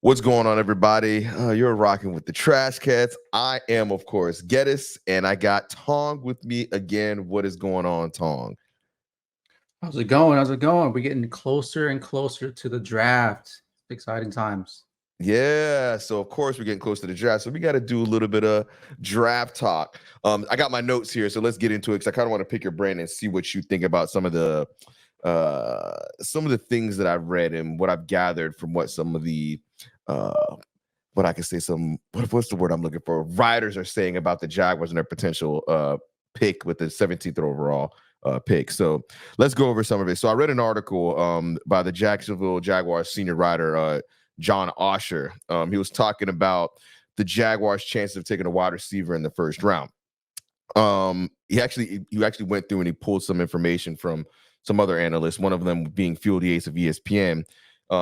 What's going on, everybody? You're rocking with the Trash Cats. I am, of course, Geddis, and I got Tong with me again. What is going on, Tong? How's it going? How's it going? We're getting closer and closer to the draft. Exciting times. Yeah, so of course we're getting close to the draft, so we got to do a little bit of draft talk. I got my notes here, so let's get into it because I kind of want to pick your brain and see what you think about some of the things that I've read and what I've gathered from what some of the what I can say what's the word I'm looking for? Writers are saying about the Jaguars and their potential pick with the 17th overall pick. So let's go over some of it. So I read an article by the Jacksonville Jaguars senior writer John Osher. He was talking about the Jaguars' chances of taking a wide receiver in the first round. He actually went through and he pulled some information from some other analysts, one of them being Field Yates of ESPN.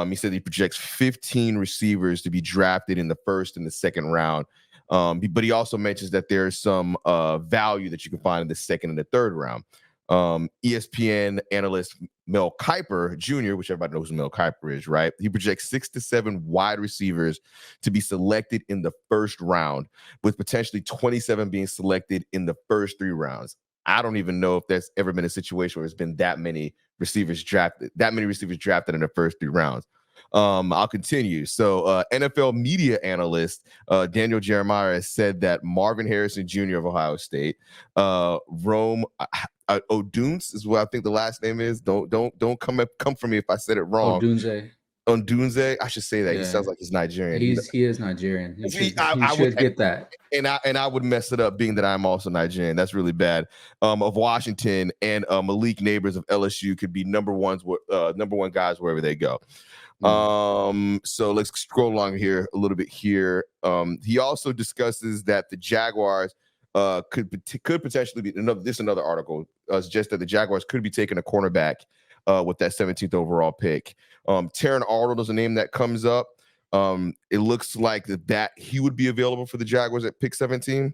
He said he projects 15 receivers to be drafted in the first and the second round. But he also mentions that there's some value that you can find in the second and the third round. ESPN analyst Mel Kiper Jr., which everybody knows who Mel Kiper is, right? He projects 6 to 7 wide receivers to be selected in the first round, with potentially 27 being selected in the first 3 rounds. I don't even know if there's ever been a situation where there's been that many receivers drafted in the first 3 rounds. I'll continue. So NFL media analyst Daniel Jeremiah has said that Marvin Harrison Jr. of Ohio State, Rome Odunze is what I think the last name is. Don't come for me if I said it wrong. Odunze, I should say that. Yeah. He sounds like he's Nigerian. He is Nigerian. He should get that. And I would mess it up, being that I'm also Nigerian. That's really bad. Of Washington, and Malik Neighbors of LSU could be number one guys wherever they go. So let's scroll along here a little bit here. He also discusses that the Jaguars could potentially be another article suggests that the Jaguars could be taking a cornerback with that 17th overall pick. Taron Arnold is a name that comes up. It looks like that he would be available for the Jaguars at pick 17.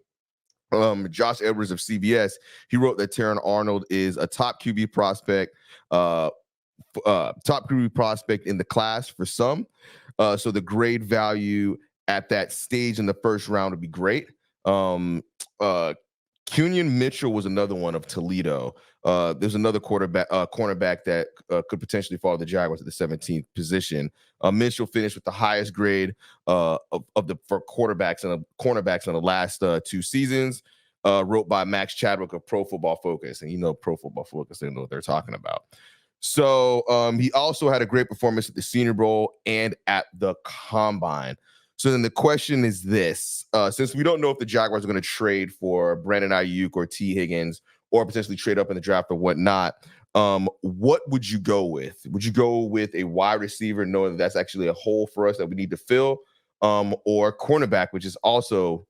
Josh Edwards of CBS, he wrote that Taron Arnold is a top QB prospect, in the class for some. So the grade value at that stage in the first round would be great. Cunyon Mitchell was another one of Toledo. There's another cornerback that could potentially fall to the Jaguars at the 17th position. Mitchell finished with the highest grade for cornerbacks in the last 2 seasons. Wrote by Max Chadwick of Pro Football Focus, and Pro Football Focus, they know what they're talking about. So he also had a great performance at the Senior Bowl and at the Combine. So then the question is this: since we don't know if the Jaguars are going to trade for Brandon Ayuk or T. Higgins, or potentially trade up in the draft or whatnot, what would you go with? Would you go with a wide receiver, knowing that that's actually a hole for us that we need to fill, or cornerback, which is also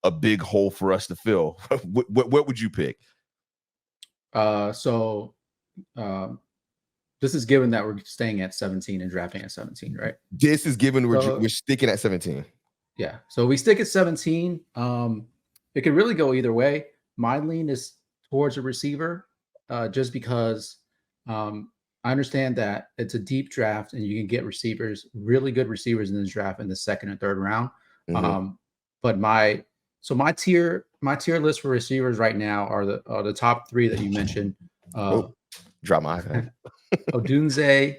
a big hole for us to fill? What would you pick? This is given that we're staying at 17 and drafting at 17, right? This is given we're sticking at 17. Yeah. So we stick at 17. It could really go either way. My lean is towards a receiver, just because I understand that it's a deep draft and you can get really good receivers in this draft in the second and third round. Mm-hmm. But my tier list for receivers right now are the top 3 that you mentioned. Drop my iPad. Odunze,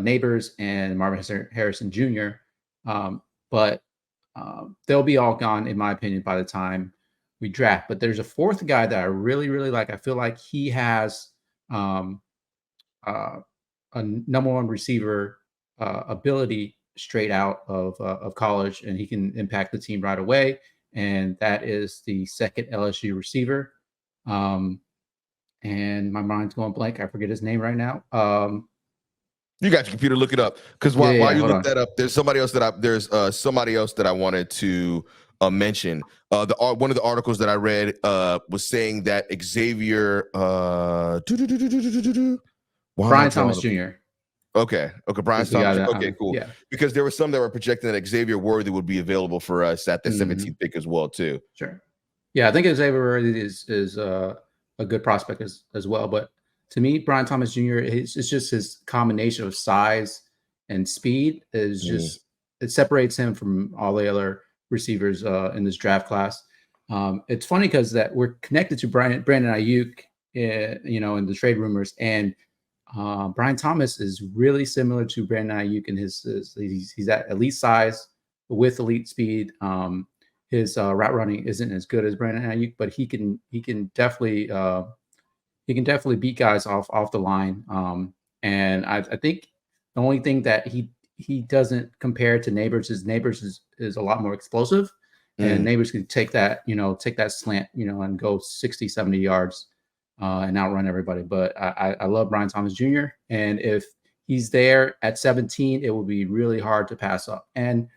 Neighbors, and Marvin Harrison Jr. But they'll be all gone, in my opinion, by the time we draft. But there's a 4th guy that I really, really like. I feel like he has a number 1 receiver ability straight out of college, and he can impact the team right away. And that is the second LSU receiver. And my mind's going blank. I forget his name right now. You got your computer, look it up. Because while you look that up, there's somebody else that I wanted to mention. One of the articles that I read was saying that Xavier Brian Thomas Jr. Okay, Brian Thomas. Okay, cool. Yeah. Because there were some that were projecting that Xavier Worthy would be available for us at the 17th pick as well, too. Sure. Yeah, I think Xavier Worthy is a good prospect as well. But to me, Brian Thomas Jr., it's just his combination of size and speed is just it separates him from all the other receivers in this draft class. It's funny because that we're connected to Brandon Ayuk, in the trade rumors, and Brian Thomas is really similar to Brandon Ayuk in he's at elite size with elite speed. His route running isn't as good as Brandon Ayuk, but he can definitely beat guys off the line. And I think the only thing that he doesn't compare to Neighbors is is a lot more explosive, and Neighbors can take that slant, and go 60, 70 yards and outrun everybody. But I love Brian Thomas Jr. And if he's there at 17, it will be really hard to pass up. And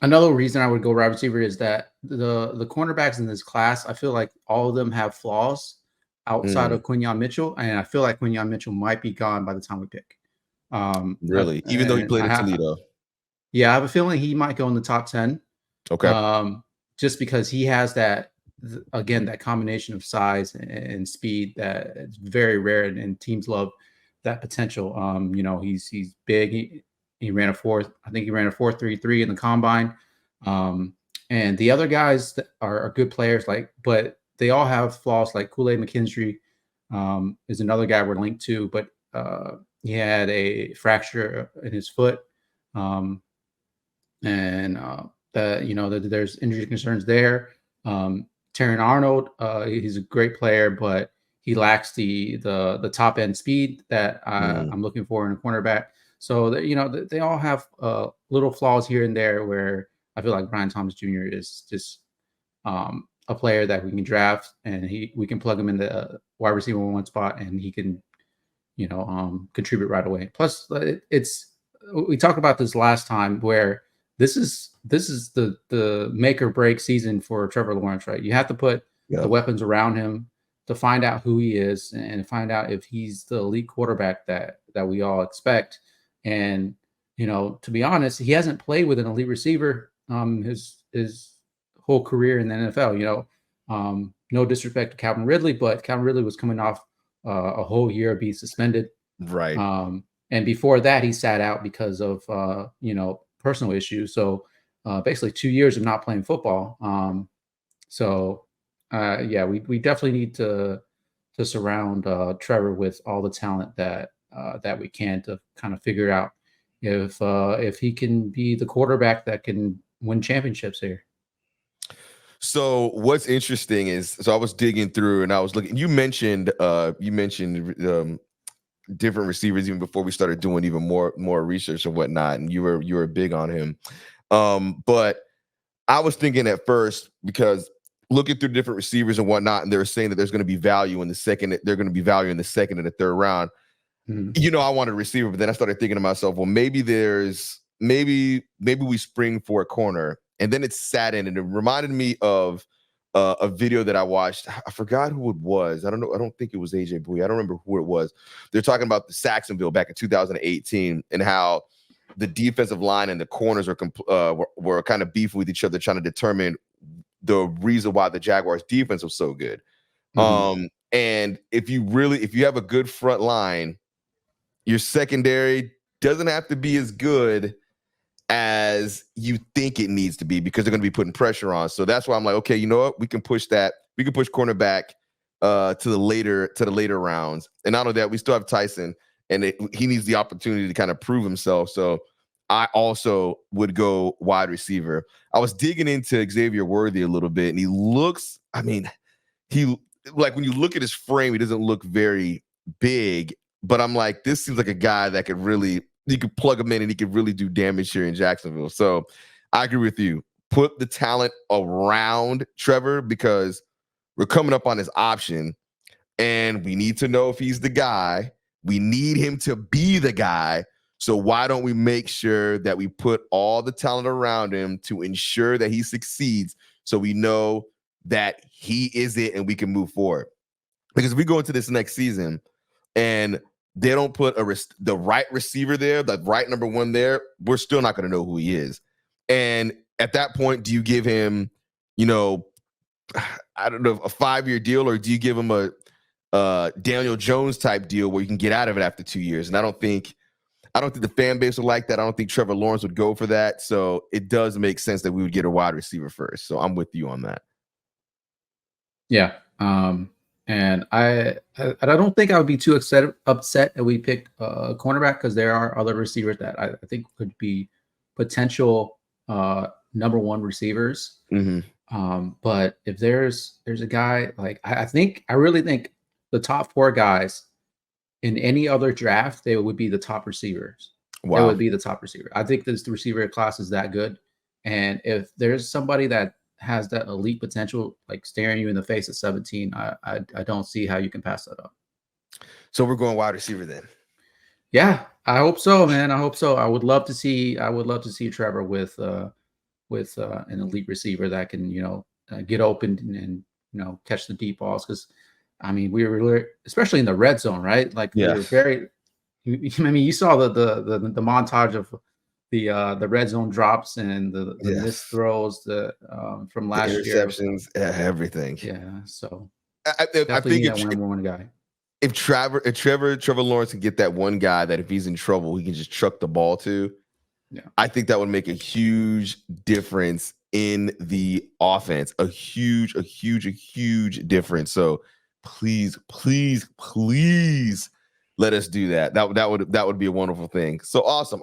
another reason I would go wide receiver is that the cornerbacks in this class, I feel like all of them have flaws outside of Quinyon Mitchell, and I feel like Quinyon Mitchell might be gone by the time we pick. Really, even though he played at Toledo. Yeah, I have a feeling he might go in the top 10. Okay. Just because he has that, again, that combination of size and speed that it's very rare, and teams love that potential. He's big. He ran a 4.33 in the combine. And the other guys that are good players, but they all have flaws. Like Kool-Aid McKinstry is another guy we're linked to, but he had a fracture in his foot. There's injury concerns there. Terran Arnold, he's a great player, but he lacks the top end speed that I'm looking for in a cornerback. So they all have little flaws here and there where I feel like Brian Thomas Jr. is just a player that we can draft, and we can plug him in the wide receiver one spot, and he can contribute right away. Plus, we talked about this last time where this is the make or break season for Trevor Lawrence, right? You have to put the weapons around him to find out who he is and find out if he's the elite quarterback that we all expect. And to be honest, he hasn't played with an elite receiver his whole career in the NFL. No disrespect to Calvin Ridley, but Calvin Ridley was coming off a whole year of being suspended, right? And before that, he sat out because of personal issues. So basically 2 years of not playing football. We definitely need to surround Trevor with all the talent that we can to kind of figure out if he can be the quarterback that can win championships here. So what's interesting is, I was digging through and I was looking. You mentioned different receivers even before we started doing even more research and whatnot, and you were big on him. But I was thinking at first, because looking through different receivers and whatnot, and they were saying that there's going to be value in the second. They're going to be value in the second and the third round. I wanted a receiver, but then I started thinking to myself, well, maybe we spring for a corner. And then it sat in, and it reminded me of a video that I watched. I forgot who it was. I don't know. I don't think it was AJ Bouye. I don't remember who it was. They're talking about the Jacksonville back in 2018 and how the defensive line and the corners were kind of beefing with each other, trying to determine the reason why the Jaguars defense was so good. And if you have a good front line, your secondary doesn't have to be as good as you think it needs to be, because they're going to be putting pressure on. So that's why I'm like, okay, you know what? We can push that. We can push cornerback to the later rounds. And not only that, we still have Tyson, and he needs the opportunity to kind of prove himself. So I also would go wide receiver. I was digging into Xavier Worthy a little bit, and he looks, when you look at his frame, he doesn't look very big, but I'm like, this seems like a guy that you could plug him in and he could really do damage here in Jacksonville. So I agree with you. Put the talent around Trevor, because we're coming up on his option and we need to know if he's the guy. We need him to be the guy. So why don't we make sure that we put all the talent around him to ensure that he succeeds, so we know that he is it and we can move forward? Because if we go into this next season and they don't put the right receiver there, the right number one there, we're still not going to know who he is. And at that point, do you give him, I don't know, a 5-year deal, or do you give him a Daniel Jones type deal where you can get out of it after 2 years? And I don't think I don't think the fan base would like that. I don't think Trevor Lawrence would go for that. So it does make sense that we would get a wide receiver first. So I'm with you on that. Yeah. And I don't think I would be too upset that we picked a cornerback, because there are other receivers that I think could be potential number one receivers. But if there's a guy like I really think the top four guys in any other draft, they would be the top receivers. Wow. They would be the top receiver. I think this the receiver class is that good. And if there's somebody that has that elite potential, like staring you in the face at 17, I don't see how you can pass that up. So we're going wide receiver then. Yeah, I hope so, man. I hope so. I would love to see Trevor with an elite receiver that can, get open and catch the deep balls. Because I mean, we were especially in the red zone, right? Like we were very. I mean, you saw the montage of the red zone drops and the missed throws from last year, interceptions, everything. Yeah, so I think that number one guy. If Trevor Lawrence can get that one guy that if he's in trouble, he can just truck the ball to. Yeah, I think that would make a huge difference in the offense. A huge difference. So please let us do that. That would be a wonderful thing. So awesome.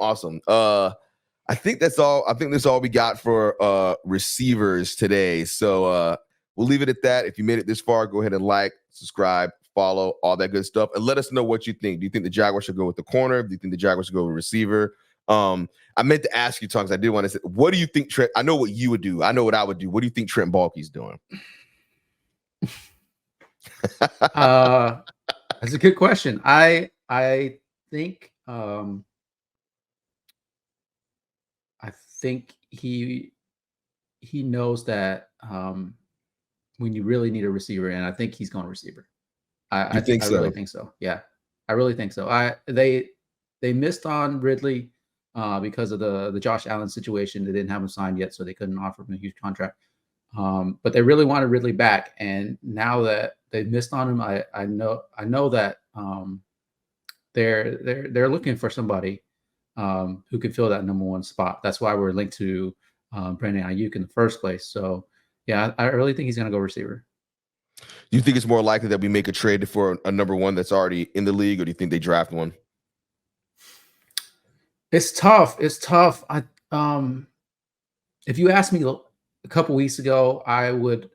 I think that's all. I think that's all we got for receivers today. So we'll leave it at that. If you made it this far, go ahead and like, subscribe, follow, all that good stuff, and let us know what you think. Do you think the Jaguars should go with the corner? Do you think the Jaguars should go with receiver? I meant to ask you, Tongs. I did want to say, what do you think, Trent? I know what you would do. I know what I would do. What do you think Trent Baalke's doing? That's a good question. I think he knows that when you really need a receiver, and I think he's going receiver. I really think so. Yeah, I really think so. They missed on Ridley because of the Josh Allen situation. They didn't have him signed yet, so they couldn't offer him a huge contract. But they really wanted Ridley back, and now that they missed on him, I know that they're looking for somebody who can fill that number one spot. That's why we're linked to Brandon Ayuk in the first place. So yeah, I really think he's going to go receiver. Do you think it's more likely that we make a trade for a number one that's already in the league, or do you think they draft one? It's tough. If you asked me a couple weeks ago, I would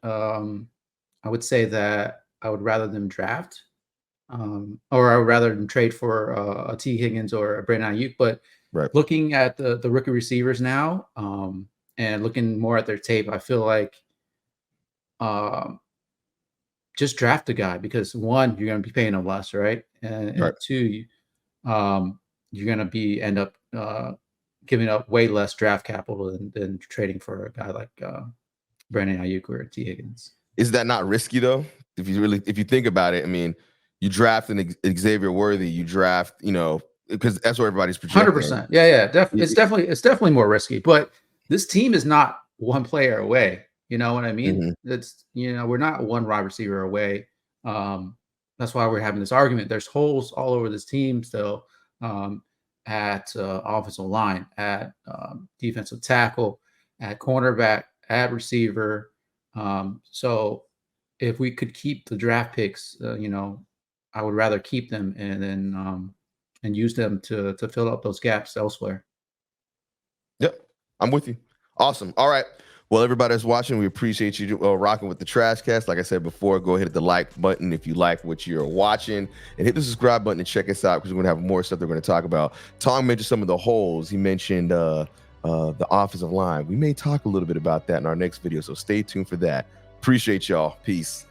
say that I would rather them draft, or I would rather them trade for a T. Higgins or a Brandon Ayuk. But looking at the rookie receivers now, and looking more at their tape, I feel like just draft a guy, because one, you're going to be paying him less, right? And two, you're going to end up giving up way less draft capital than trading for a guy like Brandon Ayuk or T. Higgins. Is that not risky though? If you think about it, I mean, you draft an Xavier Worthy, you draft, because that's what everybody's projecting. 100%. Yeah. It's definitely more risky. But this team is not one player away. You know what I mean? It's we're not one wide receiver away. That's why we're having this argument. There's holes all over this team still. At offensive line, at defensive tackle, at cornerback, at receiver. So if we could keep the draft picks, I would rather keep them and then and use them to fill up those gaps elsewhere. Yep, I'm with you. Awesome. All right. Well, everybody that's watching, we appreciate you rocking with the Trash Cast. Like I said before, go ahead, hit the like button if you like what you're watching, and hit the subscribe button and check us out, because we're going to have more stuff that we're going to talk about. Tong mentioned some of the holes. He mentioned the offensive line. We may talk a little bit about that in our next video, so stay tuned for that. Appreciate y'all. Peace.